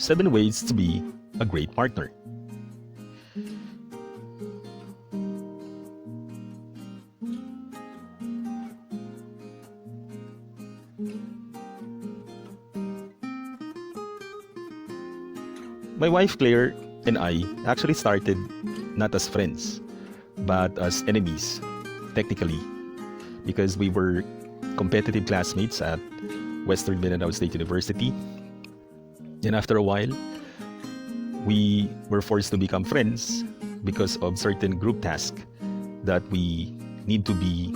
7 ways to be a great partner. My wife Claire and I actually started not as friends, but as enemies, technically, because we were competitive classmates at Western Mindanao State University. And after a while, we were forced to become friends because of certain group tasks that we need to be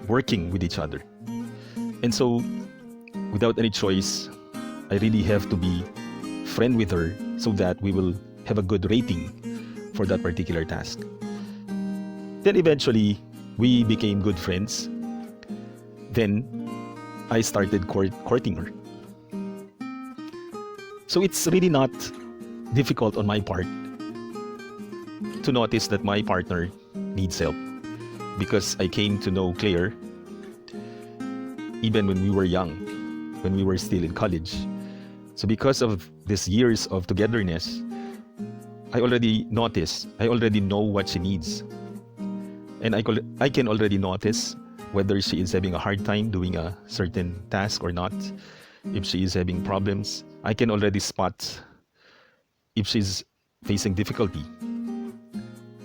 working with each other. And so, without any choice, I really have to be friend with her so that we will have a good rating for that particular task. Then eventually, we became good friends. Then, I started courting her. So it's really not difficult on my part to notice that my partner needs help, because I came to know Claire even when we were young, when we were still in college. So because of these years of togetherness, I already know what she needs. And I can already notice whether she is having a hard time doing a certain task or not. If she is having problems, I can already spot if she's facing difficulty.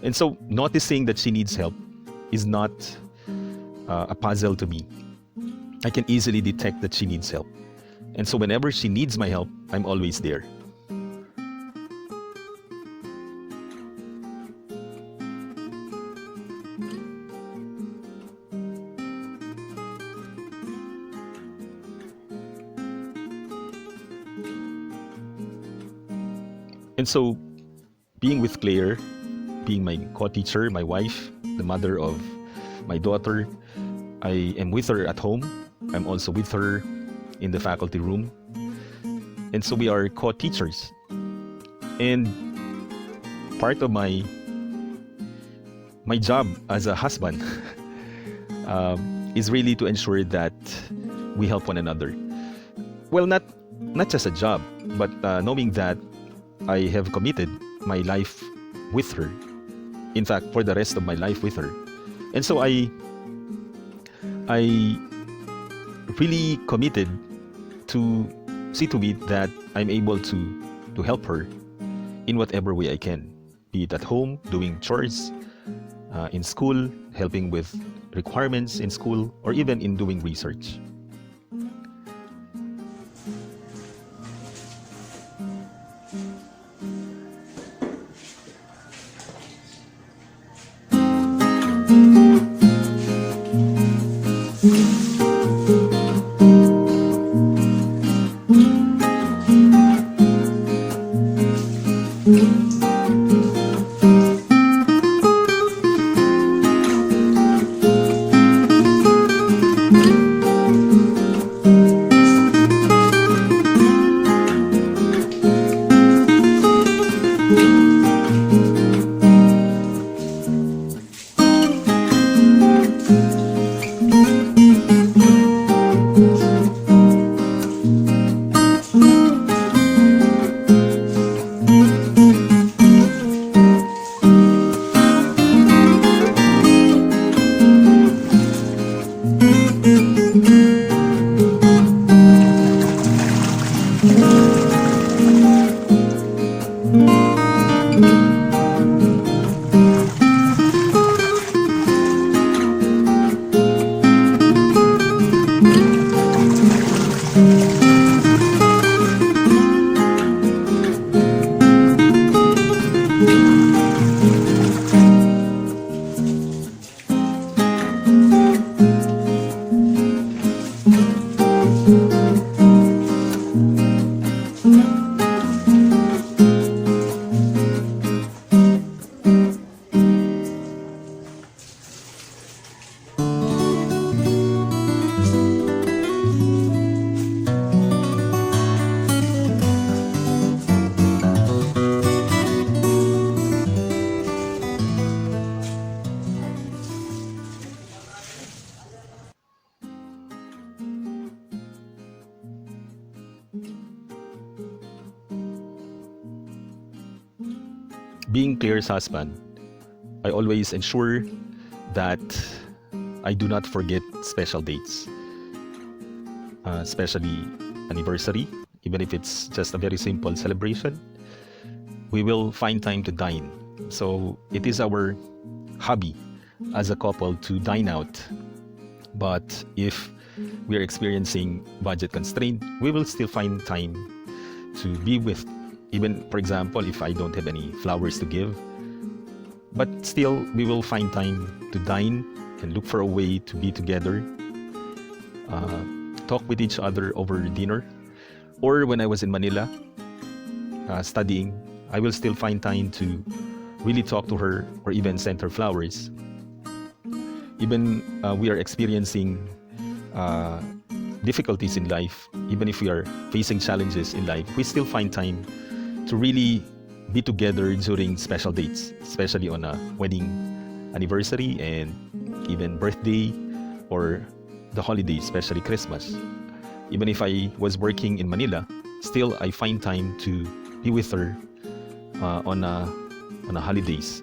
And so noticing that she needs help is not a puzzle to me. I can easily detect that she needs help. And so whenever she needs my help, I'm always there. And so, being with Claire, being my co-teacher, my wife, the mother of my daughter, I am with her at home. I'm also with her in the faculty room. And so we are co-teachers. And part of my job as a husband is really to ensure that we help one another. Well, not just a job, but knowing that I have committed my life with her. In fact, for the rest of my life with her. And so I really committed to see to it that I'm able to help her in whatever way I can. Be it at home, doing chores, in school, helping with requirements in school, or even in doing research. being Claire's husband, I always ensure that I do not forget special dates, especially anniversary, even if it's just a very simple celebration. We will find time to dine. So it is our hobby as a couple to dine out. But if we are experiencing budget constraint, we will still find time to be with, even for example, if I don't have any flowers to give. But still, we will find time to dine and look for a way to be together, talk with each other over dinner. Or when I was in Manila studying, I will still find time to really talk to her or even send her flowers. Even we are experiencing difficulties in life, even if we are facing challenges in life, we still find time to really be together during special dates, especially on a wedding anniversary and even birthday or the holiday, especially Christmas. Even if I was working in Manila, still I find time to be with her on a holidays.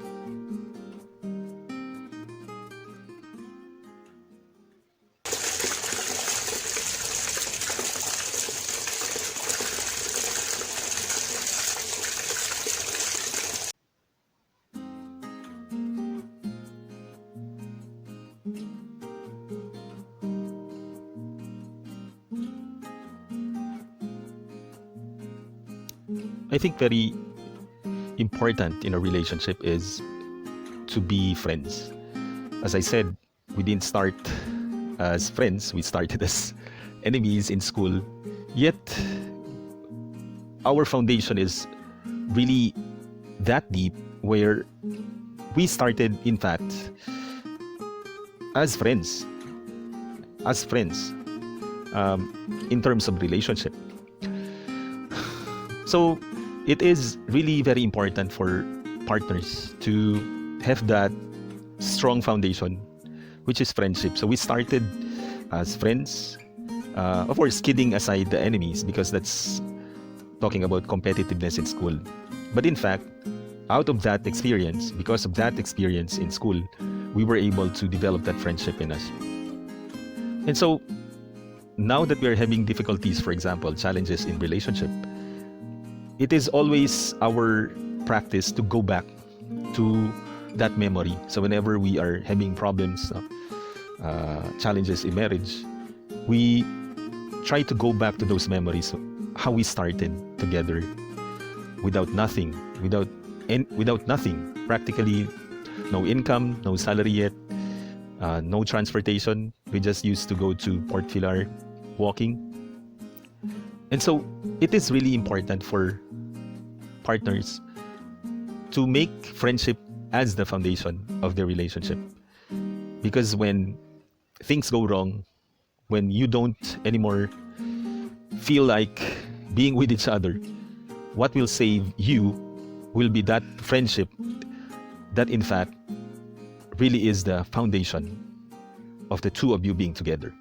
I think very important in a relationship is to be friends. As I said, we didn't start as friends, we started as enemies in school. Yet, our foundation is really that deep where we started, in fact, as friends. As friends, in terms of relationship. So, it is really very important for partners to have that strong foundation, which is friendship. So we started as friends, of course, kidding aside the enemies, because that's talking about competitiveness in school. But in fact, out of that experience, because of that experience in school, we were able to develop that friendship in us. And so now that we are having difficulties, for example, challenges in relationship, it is always our practice to go back to that memory. So whenever we are having problems, challenges in marriage, we try to go back to those memories, how we started together without nothing, without nothing, practically no income, no salary yet, no transportation. We just used to go to Port Pilar walking. And so it is really important for partners to make friendship as the foundation of their relationship. Because when things go wrong, when you don't anymore feel like being with each other, what will save you will be that friendship that in fact really is the foundation of the two of you being together.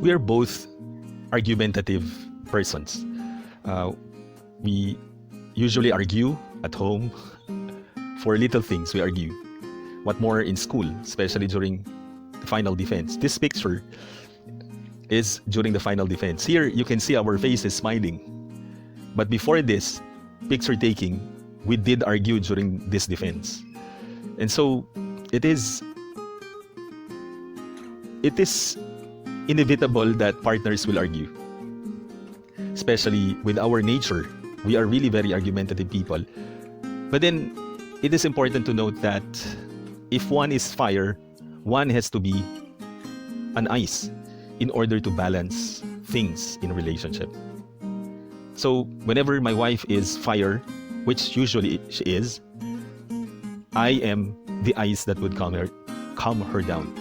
We are both argumentative persons. We usually argue at home for little things. We argue. What more in school, especially during the final defense. This picture is during the final defense. Here you can see our faces smiling. But before this picture taking, we did argue during this defense. And so it is inevitable that partners will argue. Especially with our nature. We are really very argumentative people. But then, it is important to note that if one is fire, one has to be an ice in order to balance things in a relationship. So, whenever my wife is fire, which usually she is, I am the ice that would calm her down.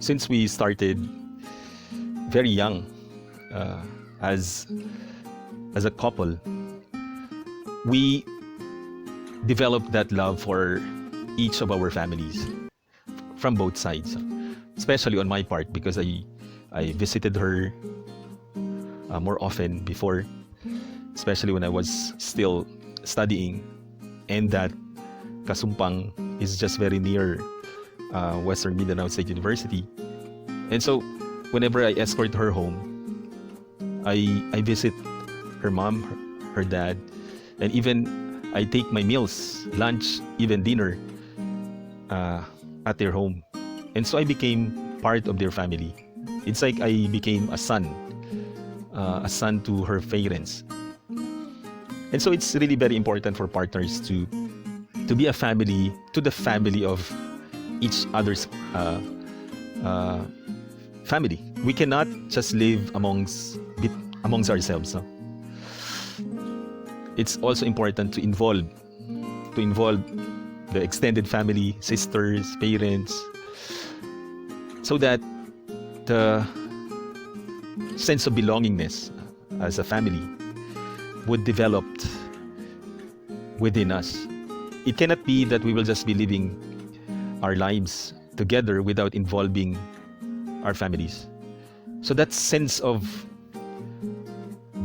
since we started very young, uh, as a couple, we developed that love for each of our families from both sides. Especially on my part, because I visited her more often before, especially when I was still studying, and that Kasumpang is just very near Western Mindanao State University. And so whenever I escort her home, I visit her mom, her dad, and even I take my meals, lunch, even dinner at their home. And so I became part of their family. It's like I became a son to her parents. And so it's really very important for partners to be a family to the family of each other's family. We cannot just live amongst ourselves. No? It's also important to involve the extended family, sisters, parents, so that the sense of belongingness as a family would develop within us. It cannot be that we will just be living our lives together without involving our families. So that sense of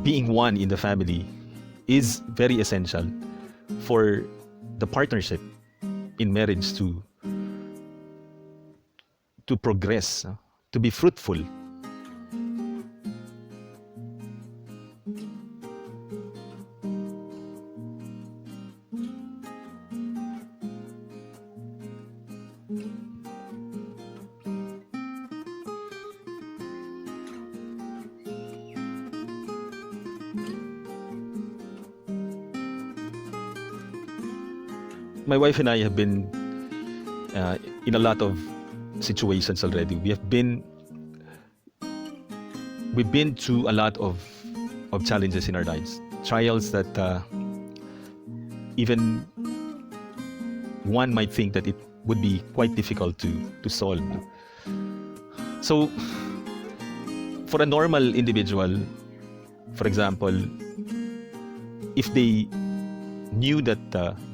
being one in the family is very essential for the partnership in marriage to progress, to be fruitful. My wife and I have been in a lot of situations already. We've been through a lot of challenges in our lives, trials that even one might think that it would be quite difficult to solve. So, for a normal individual, for example, if they knew that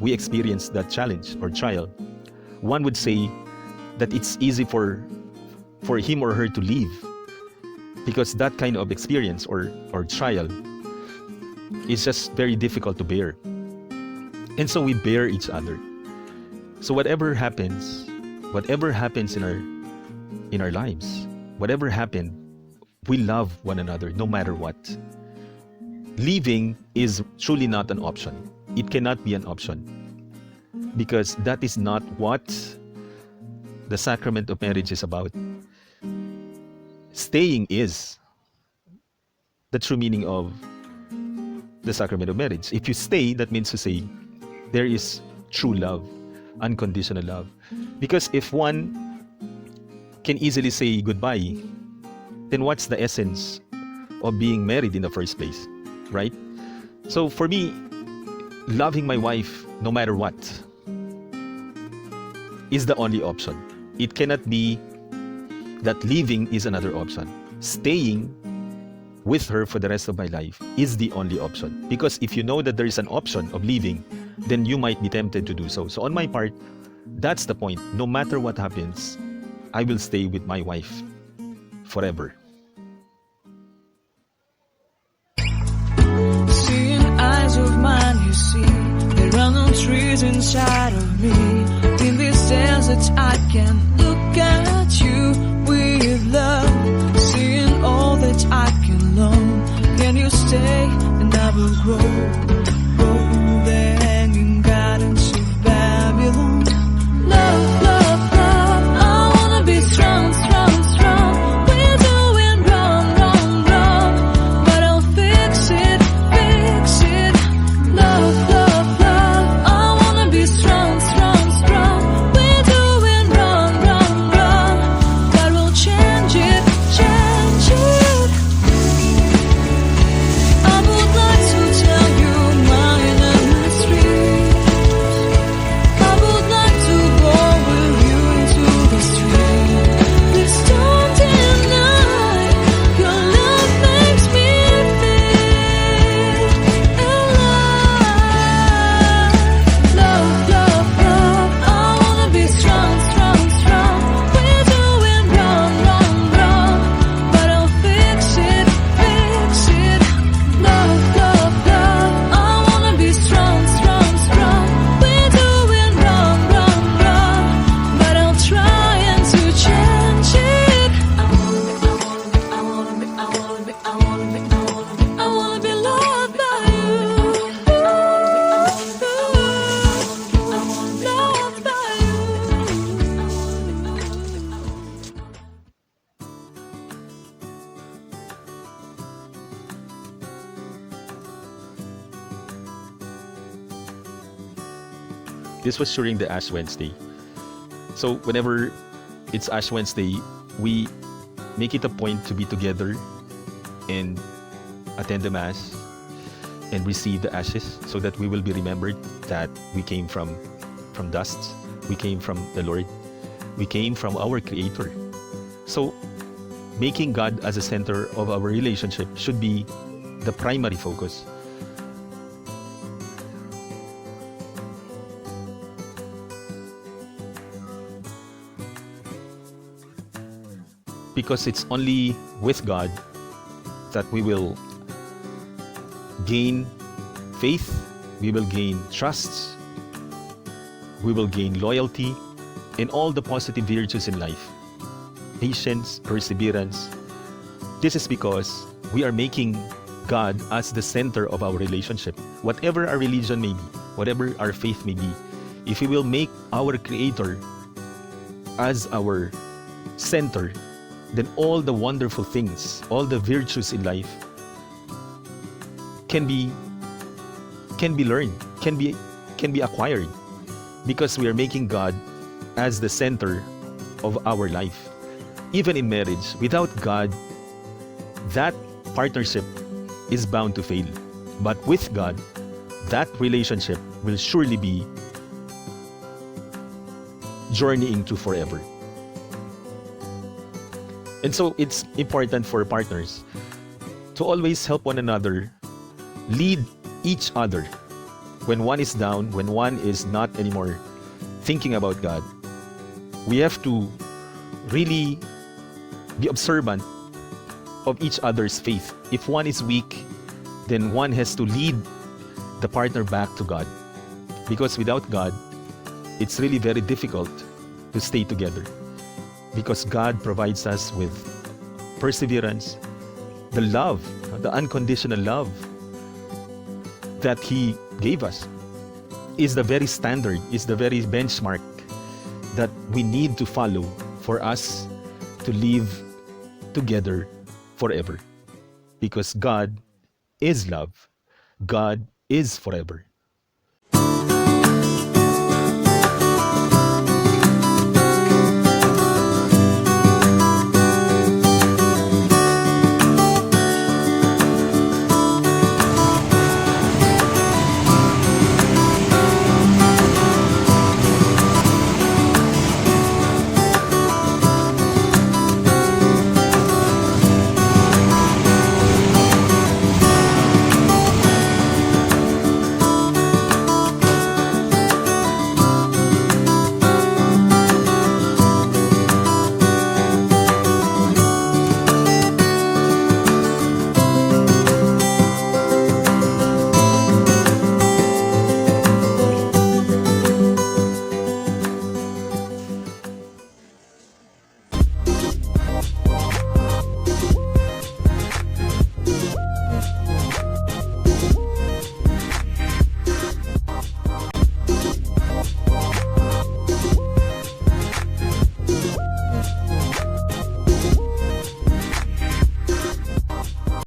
we experienced that challenge or trial, one would say that it's easy for him or her to leave, because that kind of experience or trial is just very difficult to bear. And so we bear each other. So whatever happens in our lives, whatever happened, we love one another no matter what. Leaving is truly not an option. It cannot be an option, because that is not what the sacrament of marriage is about. Staying is the true meaning of the sacrament of marriage. If you stay, that means to say there is true love, unconditional love. Because if one can easily say goodbye, then what's the essence of being married in the first place, right? So for me, loving my wife no matter what is the only option. It cannot be that leaving is another option. Staying with her for the rest of my life is the only option. Because if you know that there is an option of leaving, then you might be tempted to do so. So on my part, that's the point. No matter what happens, I will stay with my wife forever. Seeing eyes of mine, you see, there are no trees inside of me. In this desert, I can look at you with love. Seeing all that I can learn. Can you stay and I will grow? Grow the hanging gardens of Babylon. Love, love, love, I wanna be strong, strong, strong. We're doing wrong, wrong, wrong, but I'll fix it, fix it. Love, love, love, I wanna be strong, strong, strong. We're doing wrong, wrong, wrong, but we'll change it, change it. I would like to tell you my This was during the Ash Wednesday. So whenever it's Ash Wednesday, we make it a point to be together and attend the Mass and receive the ashes so that we will be remembered that we came from dust, we came from the Lord, we came from our Creator. So making God as a center of our relationship should be the primary focus. Because it's only with God that we will gain faith, we will gain trust, we will gain loyalty, and all the positive virtues in life. Patience, perseverance. This is because we are making God as the center of our relationship. Whatever our religion may be, whatever our faith may be, if we will make our Creator as our center, then all the wonderful things, all the virtues in life can be learned, can be acquired, because we are making God as the center of our life. Even in marriage, without God, that partnership is bound to fail. But with God, that relationship will surely be journeying to forever. And so it's important for partners to always help one another, lead each other. When one is down, when one is not anymore thinking about God, we have to really be observant of each other's faith. If one is weak, then one has to lead the partner back to God. Because without God, it's really very difficult to stay together. Because God provides us with perseverance, the love, the unconditional love that He gave us is the very standard, is the very benchmark that we need to follow for us to live together forever. Because God is love. God is forever.